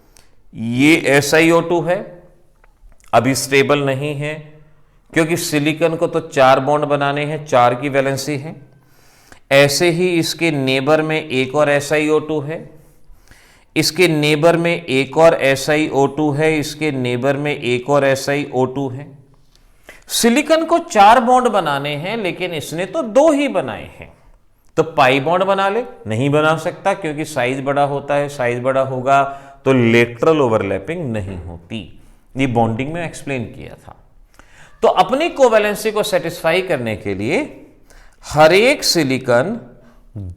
ये SiO2 है, अभी स्टेबल नहीं है क्योंकि सिलिकॉन को तो 4 बॉन्ड बनाने हैं, 4 की वैलेंसी है। ऐसे ही इसके नेबर में एक और SiO2 है, इसके नेबर में एक और SiO2 है, इसके नेबर में एक और SiO2 है। सिलिकॉन को 4 बॉन्ड बनाने हैं लेकिन इसने तो 2 ही बनाए हैं, तो पाई बॉन्ड बना ले, नहीं बना सकता क्योंकि साइज बड़ा होता है। साइज बड़ा होगा तो लेटरल ओवरलैपिंग नहीं होती, ये बॉन्डिंग में एक्सप्लेन किया था। तो अपनी कोवैलेंसी को सेटिस्फाई करने के लिए हर एक सिलिकॉन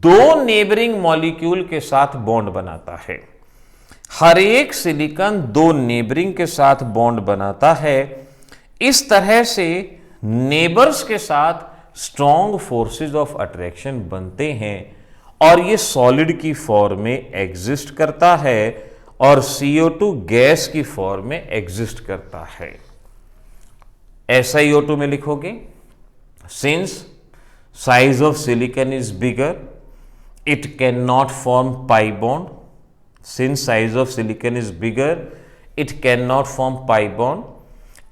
2 नेबरिंग मॉलिक्यूल के साथ बॉन्ड बनाता है। हर एक सिलिकॉन 2 नेबरिंग के साथ बॉन्ड बनाता है। इस तरह से नेबर्स के साथ स्ट्रॉन्ग फोर्सेस ऑफ अट्रैक्शन बनते हैं और ये सॉलिड की फॉर्म में एग्जिस्ट करता है और CO2 गैस की फॉर्म में एग्जिस्ट करता है। SiO2 में लिखोगे, since size of silicon is bigger it cannot form pi bond. Since size of silicon is bigger, it cannot form pi bond.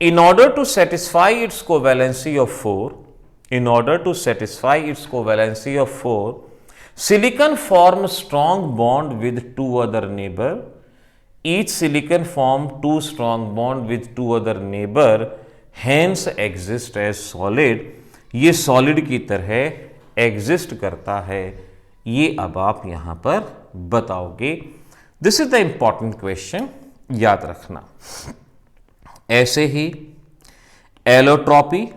In order to satisfy its covalency of 4, silicon forms strong bond with 2 other neighbor. Each silicon form 2 strong bond with 2 other neighbor, hence exist as solid. ये solid की तरह exist करता है, ये अब आप यहां पर बताओगे। This is the important question, याद रखना। ऐसे ही एलोट्रॉपी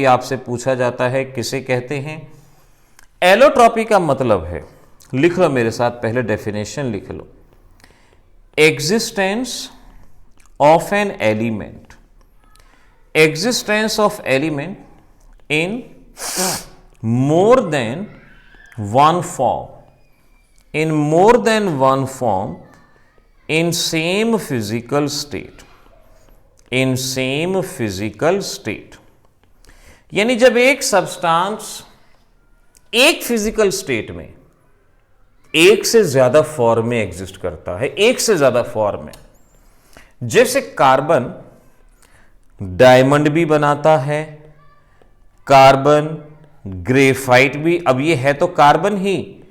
आपसे पूछा जाता है, किसे कहते हैं? एलोट्रॉपी का मतलब है, लिख लो मेरे साथ, पहले डेफिनेशन लिख लो। Existence of an element, existence of element in more than one form, in same physical state, यानी जब एक सब्सटेंस एक फिजिकल स्टेट में एक से ज्यादा फॉर्म में एग्जिस्ट करता है, एक से ज्यादा फॉर्म में, जैसे कार्बन डायमंड भी बनाता है, कार्बन ग्रेफाइट भी, अब ये है तो कार्बन ही,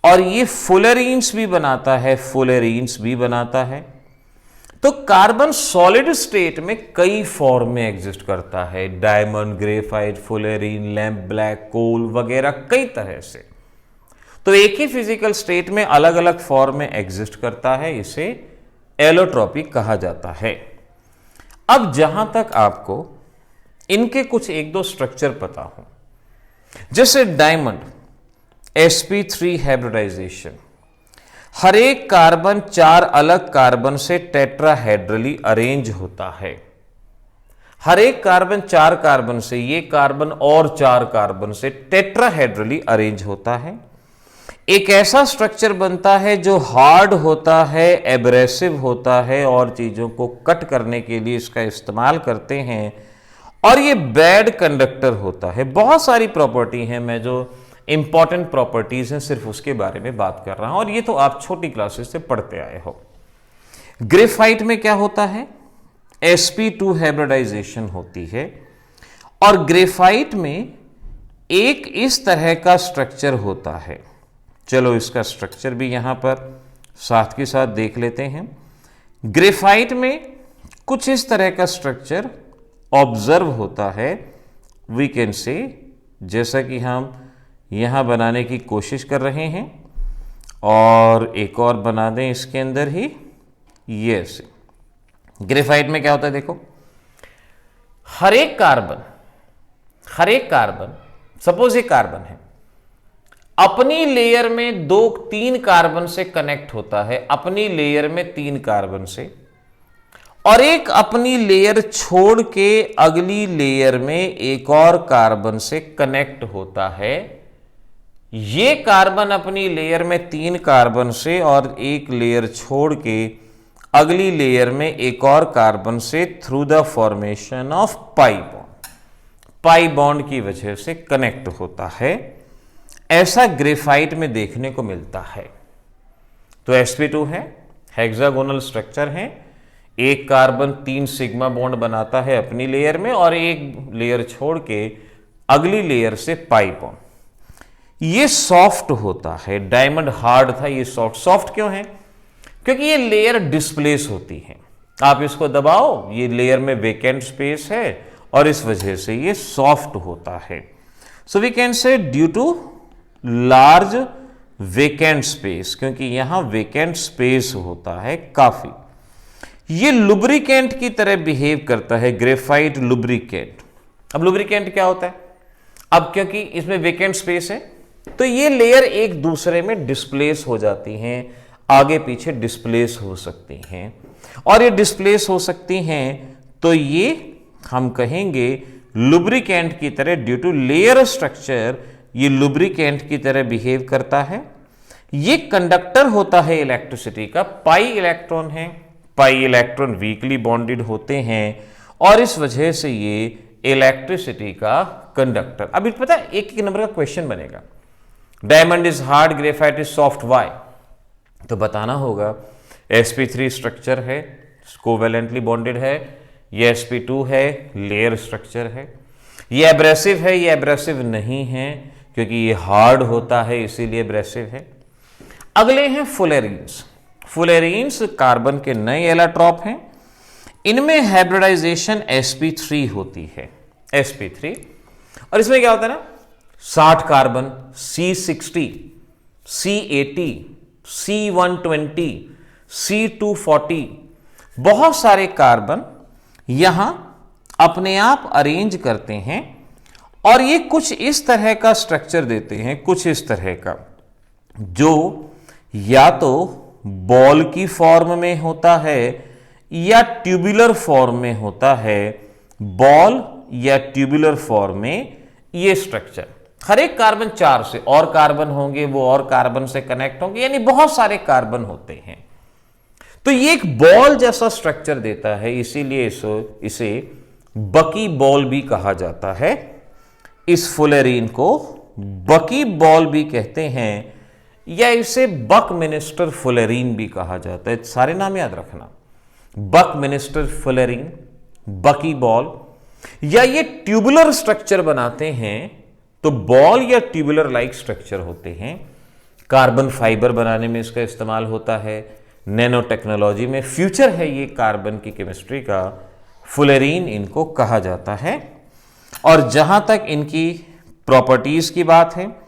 और ये फुलेरीन्स भी बनाता है, फुलेरीन्स भी बनाता है। तो कार्बन सॉलिड स्टेट में कई फॉर्म में एग्जिस्ट करता है, डायमंड, ग्रेफाइट, फुलेरीन, लैम्प ब्लैक, कोल वगैरह कई तरह से। तो एक ही फिजिकल स्टेट में अलग अलग फॉर्म में एग्जिस्ट करता है, इसे एलोट्रॉपी कहा जाता है। अब जहां तक आपको इनके कुछ एक दो स्ट्रक्चर पता हो, जैसे डायमंड sp3 हाइब्रिडाइजेशन, हर एक कार्बन 4 अलग कार्बन से टेट्राहेड्रली अरेंज होता है। हर एक कार्बन 4 कार्बन से, ये कार्बन और 4 कार्बन से टेट्राहेड्रली अरेंज होता है। एक ऐसा स्ट्रक्चर बनता है जो हार्ड होता है, एब्रेसिव होता है, और चीजों को कट करने के लिए इसका इस्तेमाल करते हैं, और ये बैड कंडक्टर होता है। बहुत सारी प्रॉपर्टी हैं, मैं जो इंपॉर्टेंट प्रॉपर्टीज हैं सिर्फ उसके बारे में बात कर रहा हूं, और ये तो आप छोटी क्लासेस से पढ़ते आए हो। ग्रेफाइट में क्या होता है, sp2 हाइब्रिडाइजेशन होती है, और ग्रेफाइट में एक इस तरह का स्ट्रक्चर होता है। चलो इसका स्ट्रक्चर भी यहां पर साथ के साथ देख लेते हैं। ग्रेफाइट में कुछ इस तरह का स्ट्रक्चर ऑब्जर्व होता है, वी कैन से, जैसा कि हम यहां बनाने की कोशिश कर रहे हैं, और एक और बना दें इसके अंदर ही, ये ऐसे। ग्रेफाइट में क्या होता है, देखो, हर एक कार्बन सपोज ये कार्बन है, अपनी लेयर में 2-3 कार्बन से कनेक्ट होता है, अपनी लेयर में 3 कार्बन से, और एक अपनी लेयर छोड़ के अगली लेयर में एक और कार्बन से कनेक्ट होता है। ये कार्बन अपनी लेयर में 3 कार्बन से और एक लेयर छोड़ के अगली लेयर में एक और कार्बन से through the formation of pi bond की वजह से कनेक्ट होता है। ऐसा ग्रेफाइट में देखने को मिलता है। तो sp2 है, हेक्सागोनल स्ट्रक्चर है, एक कार्बन 3 सिग्मा बॉन्ड बनाता है अपनी लेयर में, और एक लेयर छोड़ के अगली लेयर से पाई बॉन्ड। ये सॉफ्ट होता है, डायमंड हार्ड था, ये सॉफ्ट क्यों है, क्योंकि ये लेयर डिस्प्लेस होती है। आप इसको दबाओ, ये लेयर में वेकेंट स्पेस है, और इस वजह से ये सॉफ्ट होता है। So we can say due to large vacant space, क्योंकि यहां वेकेंट स्पेस होता है काफी। ये लुब्रिकेंट की तरह बिहेव करता है, ग्रेफाइट लुब्रिकेंट। अब लुब्रिकेंट क्या होता है, अब क्योंकि इसमें वेकेंट स्पेस है तो ये लेयर एक दूसरे में डिस्प्लेस हो जाती हैं, आगे पीछे डिस्प्लेस हो सकती हैं, और ये डिस्प्लेस हो सकती हैं तो ये हम कहेंगे लुब्रिकेंट की तरह, ड्यू टू लेयर स्ट्रक्चर ये लुब्रिकेंट की तरह बिहेव करता है। ये कंडक्टर होता है इलेक्ट्रिसिटी का, पाई इलेक्ट्रॉन है, पाई इलेक्ट्रॉन वीकली बॉन्डेड होते हैं, और इस वजह से ये इलेक्ट्रिसिटी का कंडक्टर। अभी पता है एक नंबर का क्वेश्चन बनेगा, diamond is hard, graphite is soft, why? तो बताना होगा sp3 स्ट्रक्चर है, कोवेलेंटली बॉन्डेड है, ये sp2 है, लेयर स्ट्रक्चर है। ये एब्रेसिव है, ये एब्रेसिव नहीं है क्योंकि ये हार्ड होता है इसीलिए एब्रेसिव है। अगले हैं फुलेरीन्स। फुलेरीन्स कार्बन के नए एलोट्रॉप हैं, इनमें हाइब्रिडाइजेशन sp3 होती है, sp3, और इसमें क्या होता है ना, 60 carbon, C60, C80, C120, C240, बहुत सारे कार्बन यहां अपने आप अरेंज करते हैं, और ये कुछ इस तरह का स्ट्रक्चर देते हैं, कुछ इस तरह का, जो या तो बॉल की फॉर्म में होता है या ट्यूबुलर फॉर्म में होता है। बॉल या ट्यूबुलर फॉर्म में ये स्ट्रक्चर, हर एक कार्बन 4 से और कार्बन होंगे, वो और कार्बन से कनेक्ट होंगे, यानी बहुत सारे कार्बन होते हैं। तो ये एक बॉल जैसा स्ट्रक्चर देता है, इसीलिए इसे बकी बॉल भी कहा जाता है। इस फुलेरीन को बकी बॉल भी कहते हैं या इसे बकमिनिस्टर फुलेरीन भी कहा जाता है। सारे नाम याद रखना, बकमिनिस्टर फुलेरीन, बकी बॉल, या ये ट्यूबुलर स्ट्रक्चर बनाते हैं तो बॉल या ट्यूबुलर लाइक स्ट्रक्चर होते हैं। कार्बन फाइबर बनाने में इसका इस्तेमाल होता है, नैनो टेक्नोलॉजी में फ्यूचर है ये कार्बन की केमिस्ट्री का, फुलेरीन इनको कहा जाता है। और जहां तक इनकी प्रॉपर्टीज की बात है,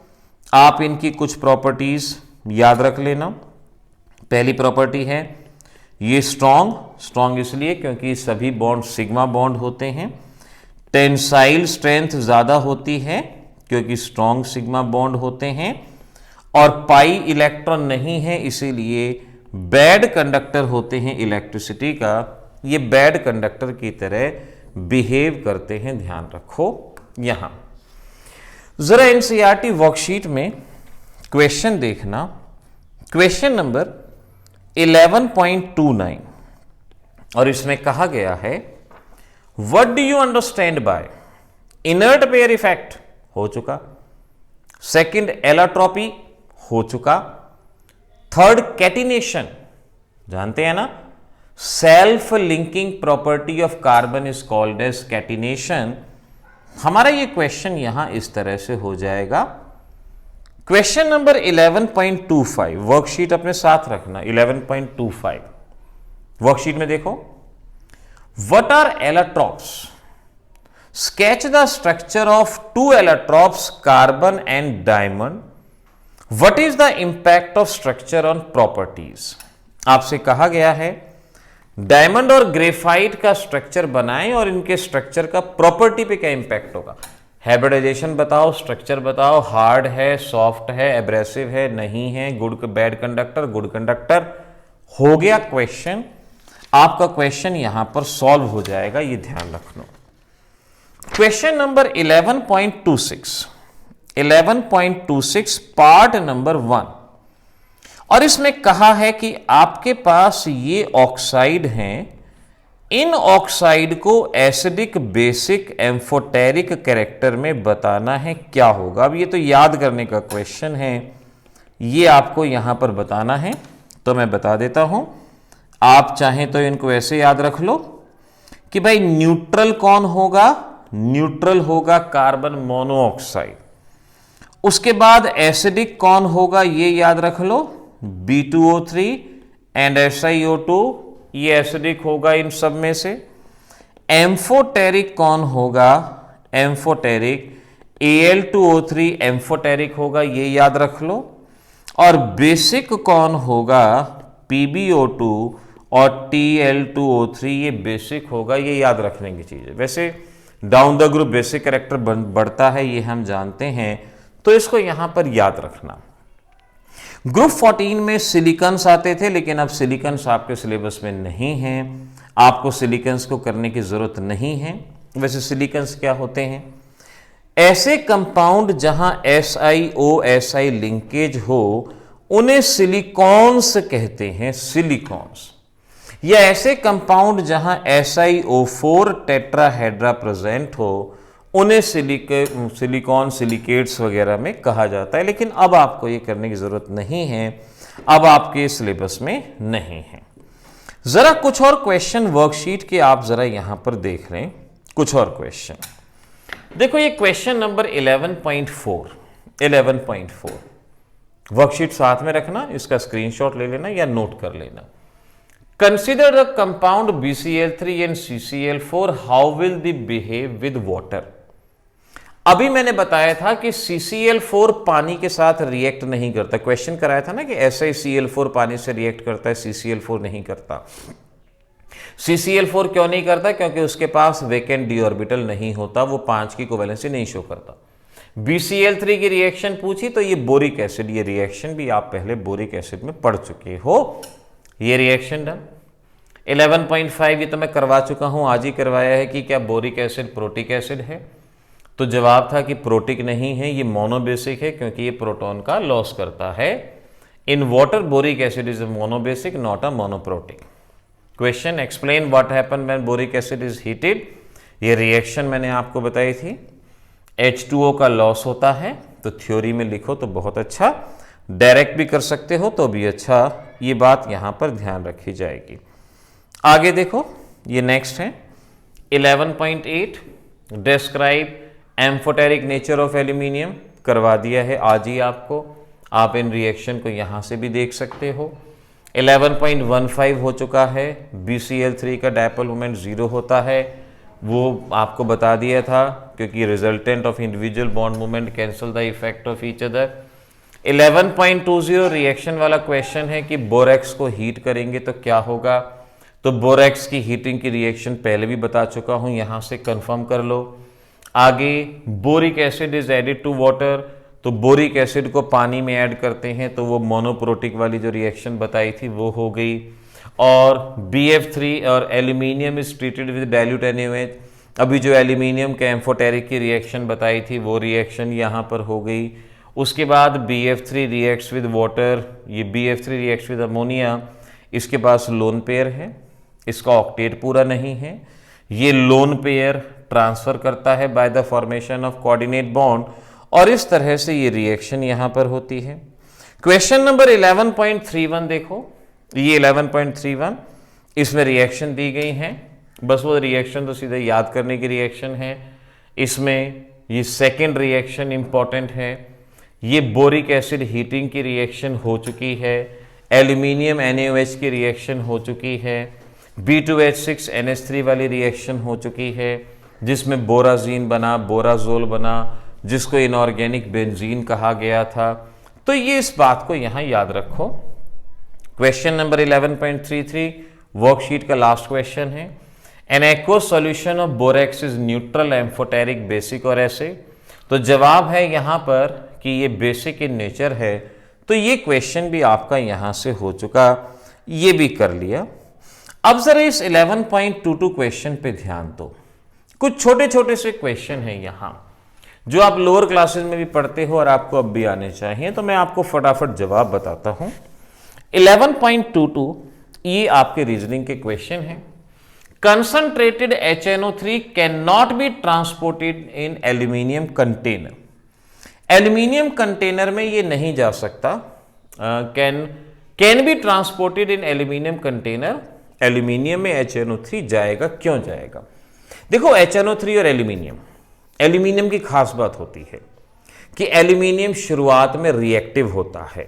आप इनकी कुछ प्रॉपर्टीज याद रख लेना। पहली प्रॉपर्टी है ये स्ट्रॉन्ग इसलिए क्योंकि सभी बॉन्ड सिग्मा बॉन्ड होते हैं। टेंसाइल स्ट्रेंथ ज्यादा होती है क्योंकि स्ट्रॉन्ग सिग्मा बॉन्ड होते हैं। और पाई इलेक्ट्रॉन नहीं है इसीलिए बैड कंडक्टर होते हैं इलेक्ट्रिसिटी का, ये बैड कंडक्टर की तरह बिहेव करते हैं, ध्यान रखो। यहां जरा एनसीईआरटी वर्कशीट में क्वेश्चन देखना, क्वेश्चन नंबर 11.29, और इसमें कहा गया है what do you understand by inert pair effect, हो चुका। सेकंड एलोट्रॉपी, हो चुका। थर्ड कैटिनेशन, जानते हैं ना, self linking property of carbon is called as catenation. हमारा ये क्वेश्चन यहां इस तरह से हो जाएगा। क्वेश्चन नंबर 11.25, वर्कशीट अपने साथ रखना। 11.25 वर्कशीट में देखो, what are allotropes, sketch the structure of two allotropes carbon and diamond, what is the impact of structure on properties. आपसे कहा गया है डायमंड और ग्रेफाइट का स्ट्रक्चर बनाएं और इनके स्ट्रक्चर का प्रॉपर्टी पे क्या इंपैक्ट होगा। हाइब्रिडाइजेशन बताओ, स्ट्रक्चर बताओ, हार्ड है, सॉफ्ट है, एब्रेसिव है, नहीं है, good bad conductor, good conductor. हो गया क्वेश्चन, आपका क्वेश्चन यहां पर सॉल्व हो जाएगा, ये ध्यान रखना। क्वेश्चन नंबर 11.26 पार्ट नंबर 1, और इसमें कहा है कि आपके पास ये ऑक्साइड हैं, इन ऑक्साइड को एसिडिक बेसिक एम्फोटेरिक कैरेक्टर में बताना है, क्या होगा। अब ये तो याद करने का क्वेश्चन है, ये आपको यहां पर बताना है, तो मैं बता देता हूं। आप चाहें तो इनको ऐसे याद रख लो कि भाई न्यूट्रल कौन होगा, न्यूट्रल होगा कार्बन मोनोऑक्साइड। उसके बाद एसिडिक कौन होगा ये याद रख लो, B2O3 एंड SiO2, ये एसिडिक होगा इन सब में से। एम्फोटेरिक कौन होगा, एम्फोटेरिक, Al2O3 एम्फोटेरिक होगा, ये याद रख लो। और बेसिक कौन होगा, PbO2 और Tl2O3, ये बेसिक होगा, ये याद रखने की चीज है। वैसे down the group basic character बढ़ता है, ये हम जानते हैं, तो इसको यहां पर याद रखना। ग्रुप 14 में सिलिकॉन्स आते थे, लेकिन अब सिलिकॉन्स आपके सिलेबस में नहीं हैं, आपको सिलिकॉन्स को करने की जरूरत नहीं है। वैसे सिलिकॉन्स क्या होते हैं, ऐसे कंपाउंड जहां SiO-Si लिंकेज हो उन्हें सिलिकॉन्स कहते हैं, सिलिकॉन्स। या ऐसे कंपाउंड जहां SiO4 टेट्राहेड्रा प्रेजेंट हो उन्हें सिलिकॉन सिलिकेट्स वगैरह में कहा जाता है। लेकिन अब आपको ये करने की जरूरत नहीं है, अब आपके सिलेबस में नहीं है। जरा कुछ और क्वेश्चन वर्कशीट के आप जरा यहां पर देख रहे हैं, कुछ और क्वेश्चन देखो। ये क्वेश्चन नंबर 11.4 वर्कशीट साथ में रखना, इसका स्क्रीनशॉट ले लेना या नोट कर लेना। Consider the compound BCl3 and CCl4, how will they behave with water. अभी मैंने बताया था कि CCl4 पानी के साथ रिएक्ट नहीं करता, क्वेश्चन कराया था ना कि SiCl4 पानी से रिएक्ट करता है, CCl4 नहीं करता। CCl4 क्यों नहीं करता, क्योंकि उसके पास वेकेंट डी ऑर्बिटल नहीं होता, वो 5 की कोवेलेंसी नहीं शो करता। BCl3 की रिएक्शन पूछी तो ये बोरिक एसिड, ये रिएक्शन भी आप पहले बोरिक एसिड में पढ़ चुके हो, ये रिएक्शन डन। 11.5 ये तो मैं करवा चुका हूं, आज ही करवाया है कि क्या बोरिक एसिड प्रोटिक एसिड है, तो जवाब था कि प्रोटिक नहीं है, ये मोनोबेसिक है, क्योंकि ये प्रोटॉन का लॉस करता है। In water boric acid is monobasic not a monoprotic. Question, explain what happen when boric acid is heated, ये रिएक्शन मैंने आपको बताई थी। H2O का लॉस होता है, तो थ्योरी में लिखो तो बहुत अच्छा, डायरेक्ट भी कर सकते हो तो भी अच्छा, ये बात यहां पर ध्यान रखी जाएगी। आगे देखो, ये नेक्स्ट है 11.8 describe amphoteric nature of aluminium, करवा दिया है आज ही आपको, आप इन रिएक्शन को यहां से भी देख सकते हो। 11.15 हो चुका है, BCl3 का डायपोल मोमेंट 0 होता है, वो आपको बता दिया था, क्योंकि resultant of individual bond movement cancel the effect of each other. 11.20 reaction वाला क्वेश्चन है कि बोरेक्स को हीट करेंगे तो क्या होगा, तो बोरेक्स की हीटिंग की रिएक्शन पहले भी बता चुका हूं, यहां से कंफर्म कर लो। आगे boric acid is added to water, तो बोरिक एसिड को पानी में ऐड करते हैं तो वो मोनोप्रोटिक वाली जो रिएक्शन बताई थी वो हो गई। और BF3 और aluminium is treated with dilute NaOH, अभी जो एल्यूमिनियम के एम्फोटेरिक की रिएक्शन बताई थी वो रिएक्शन यहाँ पर हो गई। उसके बाद BF3 रिएक्ट्स विद वाटर, ये BF3 रिएक्ट्स विद अमोनिया, इसके पास लोन पेयर है, इसका ऑक्टेट पूरा नहीं है, ये लोन पेयर ट्रांसफर करता है bye the formation of coordinate bond, और इस तरह से ये रिएक्शन यहां पर होती है। क्वेश्चन नंबर 11.31 देखो, ये 11.31, इसमें रिएक्शन दी गई हैं, बस वो रिएक्शन तो सीधे याद करने की रिएक्शन है। इसमें ये सेकेंड रिएक्शन इंपॉर्टेंट है, ये बोरिक एसिड हीटिंग की रिएक्शन हो चुकी है, एल्यूमिनियम NaOH की रिएक्शन हो चुकी है, B2H6NH3 वाली रिएक्शन हो चुकी है, जिसमें बोराजीन बना, बोराजोल बना, जिसको इनऑर्गेनिक बेंजीन कहा गया था। तो ये इस बात को यहां याद रखो। क्वेश्चन नंबर 11.33 वर्कशीट का लास्ट क्वेश्चन है, an aqueous solution of borax is neutral, amphoteric, basic और एसिड। तो जवाब है यहां पर कि ये बेसिक इन नेचर है, तो ये क्वेश्चन भी आपका यहां से हो चुका, ये भी कर लिया। अब जरा इस 11.22 क्वेश्चन पे ध्यान दो, कुछ छोटे छोटे से क्वेश्चन हैं यहां जो आप लोअर क्लासेस में भी पढ़ते हो और आपको अब भी आने चाहिए, तो मैं आपको फटाफट जवाब बताता हूं। 11.22 ये आपके रीजनिंग के क्वेश्चन हैं। Concentrated HNO3 can not be transported in aluminium container. Aluminium container में ये नहीं जा सकता, can be transported in aluminium container, aluminium में HNO3 जाएगा, क्यों जाएगा? देखो HNO3 और एल्यूमिनियम की खास बात होती है कि एल्यूमिनियम शुरुआत में रिएक्टिव होता है,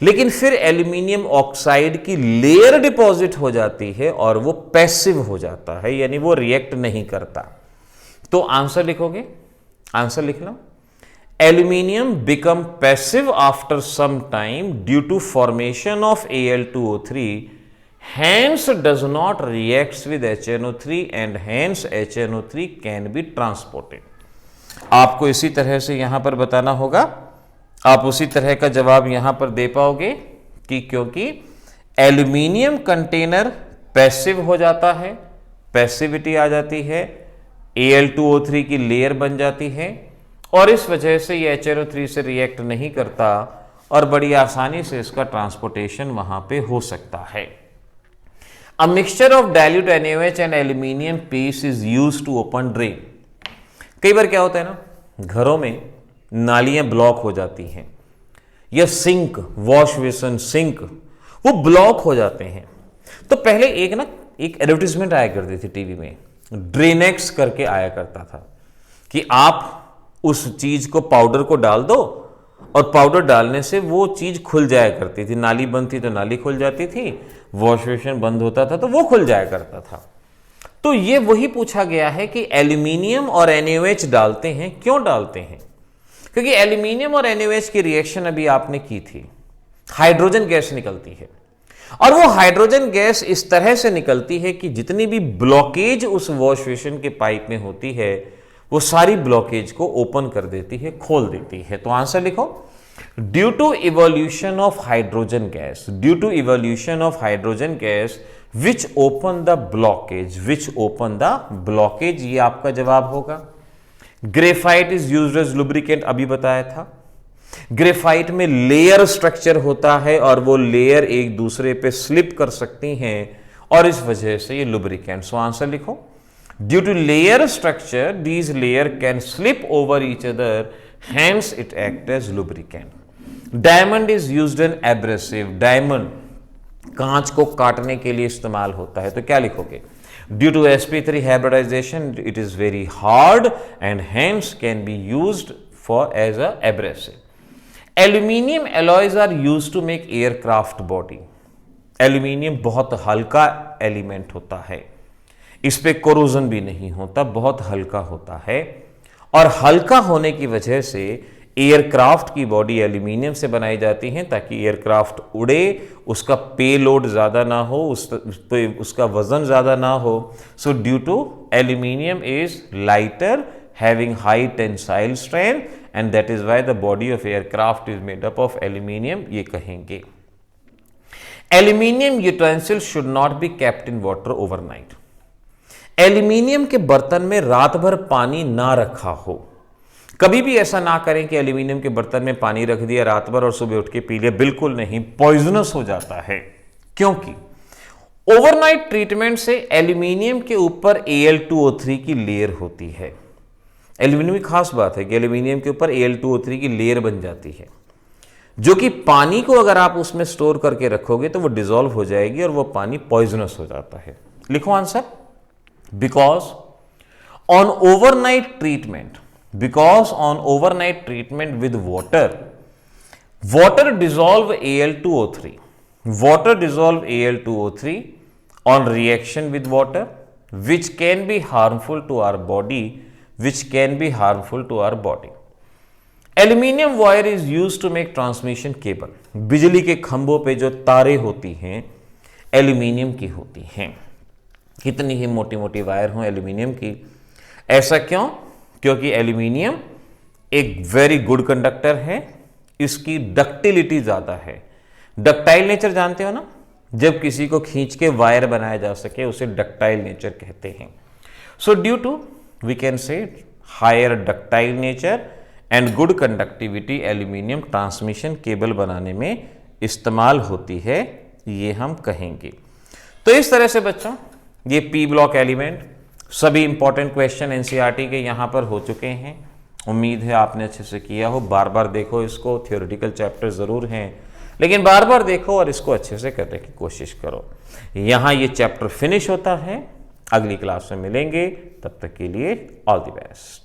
लेकिन फिर एल्यूमिनियम ऑक्साइड की लेयर डिपॉजिट हो जाती है और वो पैसिव हो जाता है, यानी वो रिएक्ट नहीं करता। तो आंसर लिखोगे, आंसर लिख लो, aluminium become passive after some time due to formation of Al2O3, hence does not reacts with HNO3 and hence HNO3 can be transported। आपको इसी तरह से यहां पर बताना होगा, आप उसी तरह का जवाब यहां पर दे पाओगे कि क्योंकि एल्यूमिनियम कंटेनर पैसिव हो जाता है, पैसिविटी आ जाती है, Al2O3 की लेयर बन जाती है और इस वजह से ये HNO3 से रिएक्ट नहीं करता और बड़ी आसानी से इसका ट्रांसपोर्टेशन वहां पे हो सकता है। A mixture of dilute NaOH and aluminium paste is used to open drain। कई बार क्या होता है ना, घरों में नालियां ब्लॉक हो जाती हैं या सिंक, वॉश बेसिन, सिंक वो ब्लॉक हो जाते हैं। तो पहले एक एडवर्टीजमेंट आया करती थी टीवी में, ड्रेनेक्स करके आया करता था कि आप उस चीज को, पाउडर को डाल दो और पाउडर डालने से वो चीज खुल जाया करती थी, नाली बंद थी तो नाली खुल जाती थी, वॉश बेसिन बंद होता था तो वो खुल जाया करता था। तो ये वही पूछा गया है कि एल्यूमिनियम और NaOH डालते हैं, क्यों डालते हैं? क्योंकि एल्यूमिनियम और NaOH की रिएक्शन अभी आपने की थी, हाइड्रोजन गैस निकलती है और वो हाइड्रोजन गैस इस तरह से निकलती है कि जितनी भी ब्लॉकेज उस वॉश बेसिन के पाइप में होती है वो सारी ब्लॉकेज को ओपन कर देती है, खोल देती है। तो आंसर लिखो, due to evolution of hydrogen gas, due to evolution of hydrogen gas which open the blockage, which open the blockage, ये आपका जवाब होगा। Graphite is used as lubricant, अभी बताया था। ग्रेफाइट में लेयर स्ट्रक्चर होता है और वो लेयर एक दूसरे पे स्लिप कर सकती हैं और इस वजह से ये लुब्रिकेंट। सो आंसर लिखो, Due to layer structure, these layer can slip over each other, hence it act as lubricant. Diamond is used in abrasive. Diamond कांच को काटने के लिए इस्तेमाल होता है, तो क्या लिखोगे? Due to sp3 hybridization, it is very hard and hence can be used for as a abrasive. Aluminium alloys are used to make aircraft body. Aluminium बहुत हल्का एलिमेंट होता है, इस पे कोरोजन भी नहीं होता, बहुत हल्का होता है, और हल्का होने की वजह से एयरक्राफ्ट की बॉडी एल्यूमिनियम से बनाई जाती है ताकि एयरक्राफ्ट उड़े, उसका पेलोड ज़्यादा ना हो, उसका वजन ज़्यादा ना हो. सो due to aluminium is lighter, having high tensile strength, and that is why the body of aircraft is made up of aluminium, ये कहेंगे. Aluminium utensil should not be kept in water overnight. Aluminium के बर्तन में रात भर पानी ना रखा हो. कभी भी ऐसा ना करें कि एल्यूमिनियम के बर्तन में पानी रख दिया रात भर और सुबह उठ के पी लिया, बिल्कुल नहीं, पॉइजनस हो जाता है. क्योंकि ओवरनाइट ट्रीटमेंट से एल्यूमिनियम के ऊपर Al2O3 की लेयर होती है. एल्यूमिनियम की खास बात है कि एल्यूमिनियम के ऊपर Al2O3 की लेयर बन जाती है, जो कि पानी को अगर आप उसमें स्टोर करके रखोगे तो वो डिसॉल्व हो जाएगी और वो पानी पॉइजनस हो जाता है. लिखो answer. Because on overnight treatment with water dissolve Al2O3. Water dissolve Al2O3 on reaction with water, which can be harmful to our body. Aluminium wire is used to make transmission cable. बिजली के खंभों पे जो तारे होती हैं aluminium की होती हैं. कितनी ही मोटी मोटी वायर हो एल्यूमिनियम की. ऐसा क्यों? क्योंकि एल्यूमिनियम एक वेरी गुड कंडक्टर है, इसकी डक्टिलिटी ज़्यादा है. डक्टाइल नेचर जानते हो ना, जब किसी को खींच के वायर बनाया जा सके उसे डक्टाइल नेचर कहते हैं. So due to we can say higher ductile nature and good conductivity, aluminium transmission cable बनाने में इस्तेमाल होती है, ये हम कहेंगे. तो इस तरह से बच्चों ये पी ब्लॉक एलिमेंट सभी इंपॉर्टेंट क्वेश्चन एनसीईआरटी के यहाँ पर हो चुके हैं. उम्मीद है आपने अच्छे से किया हो. बार बार देखो इसको, थियोरेटिकल चैप्टर ज़रूर हैं लेकिन बार बार देखो और इसको अच्छे से करने की कोशिश करो. यहाँ ये चैप्टर फिनिश होता है. अगली क्लास में मिलेंगे, तब तक के लिए ऑल द बेस्ट.